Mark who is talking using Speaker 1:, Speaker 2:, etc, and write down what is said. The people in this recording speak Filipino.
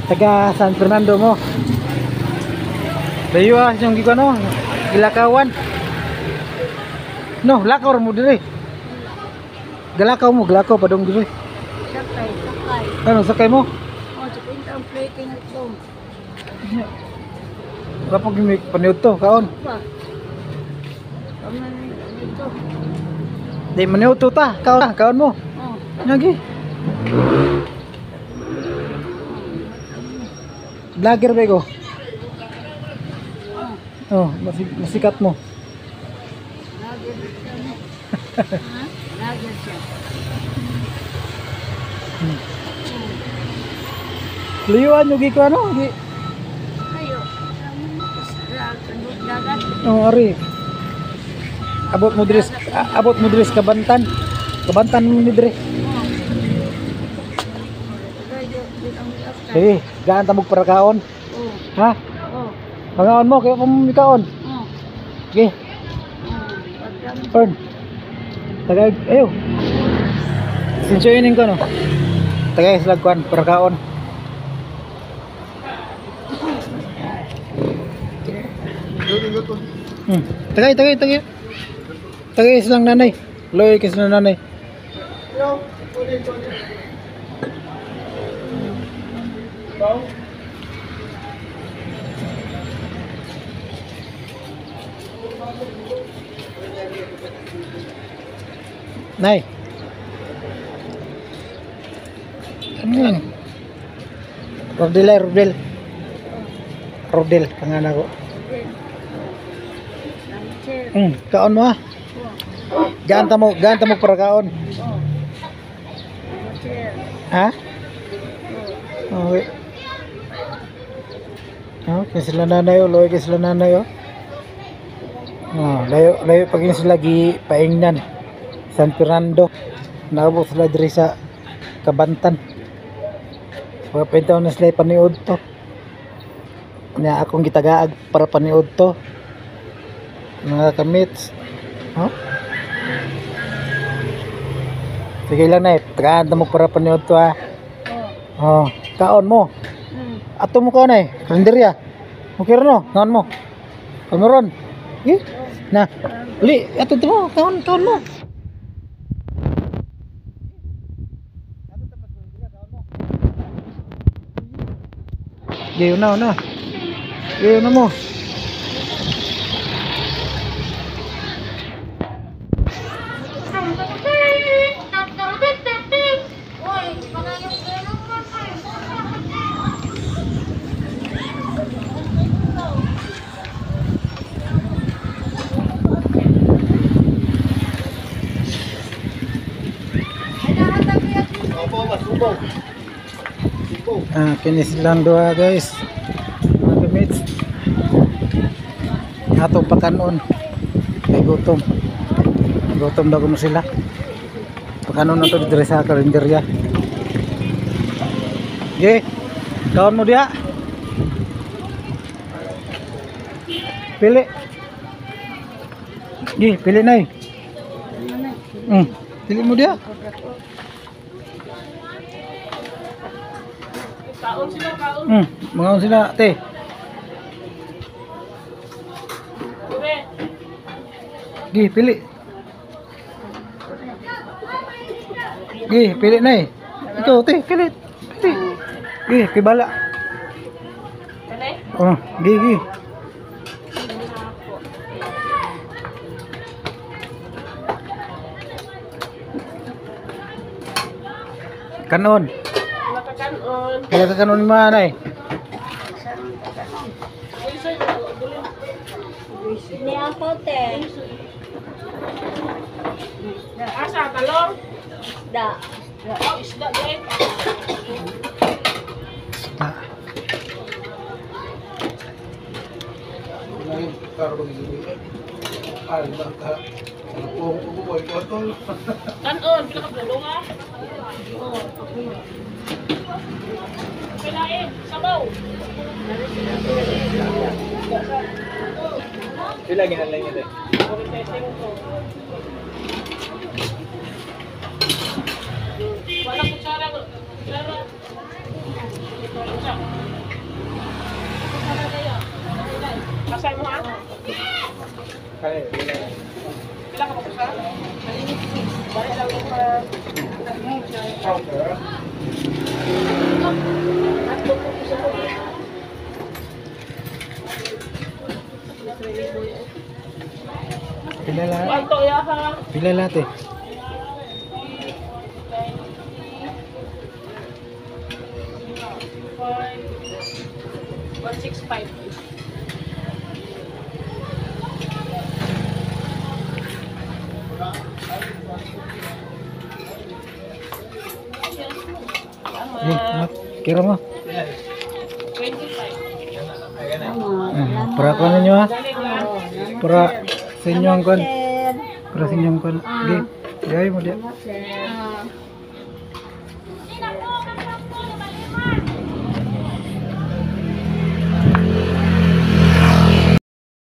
Speaker 1: Taga San Fernando mo. Dayo yung giko gilakawan. No, lakaw mo dire. Galakaw mo, galakaw padong dire.
Speaker 2: Sakay.
Speaker 1: Ano sakay mo?
Speaker 2: Oh, sabihin ka ang plating at ito.
Speaker 1: Kapag gimik paniud to kaon.
Speaker 2: Ba? Kaman ito.
Speaker 1: Di maniud to ta, kaon mo.
Speaker 2: Oh.
Speaker 1: Lagi. Vlogger ba ko? Oh, masikat mo.
Speaker 2: Lager siya. Ha? Lager siya.
Speaker 1: Luyuan yung giko ano?
Speaker 2: Ayo. Dagat.
Speaker 1: Oh, ari. Abot mo dres kabantan. Kabantan mo ni dre. Sige, gaan ta mog para kaon.
Speaker 2: Oh.
Speaker 1: Ha?
Speaker 2: Oh.
Speaker 1: Pangaon mo kaya mo kaon.
Speaker 2: Oh.
Speaker 1: Sige, Fern. Tagay, ayo. Sinsuinin ko no. Tagay sa lagkuan para kaon. Tagay. Tagay silang nanay. Loy kasi na nanay. Nay. Ano yan? Rodel, pangalan ko. Kaon mo ha? Ganta mo para kaon. Ha? Okay. Okay, sila nanay o, loy sila nanay o. Layo pagin sila paingnan. San Fernando. Naabot sila diri sa Kabantan. Mga pintaw na sila paniud to. Nya akong gitagaag para paniud to. Mga kamits. Sige lang na tagaan mo para paniud to ha. Kaon mo. Ato mo kaon kalendarya. Okay no, kaon mo. Kameron. Na. Uli, ato mo, kaon mo. Gayon na. Gayon na mo. Kini silang dua guys. Mga kamits. Atong pakanon. Kay gutom. Gutom daw kuno sila. Pakanon na to diri sa kalendarya. Ge. Kaon mo dia. Pili. Ge, pili nay. Pili mo dia. Mga sila, te. Gi, pili. Gi, pili na Ikaw, te, pili. Gi, kibala. Gi. Kanon. Kaya kakanon ni mana
Speaker 2: Ini ako te.
Speaker 3: Asa talong?
Speaker 2: Da.
Speaker 3: Isda din. Kanon, pinakapulong ha? Oo. Pilain, sabaw.
Speaker 1: Pila ginalang niya deh.
Speaker 3: Wala kutsara. Pila ka pa po siya? Balik lang yung pa.
Speaker 1: Pila lahat.
Speaker 3: Anto ya ha.
Speaker 1: Pila lahat eh.
Speaker 3: 165.
Speaker 1: Kira mo.
Speaker 3: 25.
Speaker 1: Para ko ninyo ha. Para sa inyo ang kon.
Speaker 2: Sir.
Speaker 1: Para sa inyo ang kon. Gay mo dia.
Speaker 2: Sir.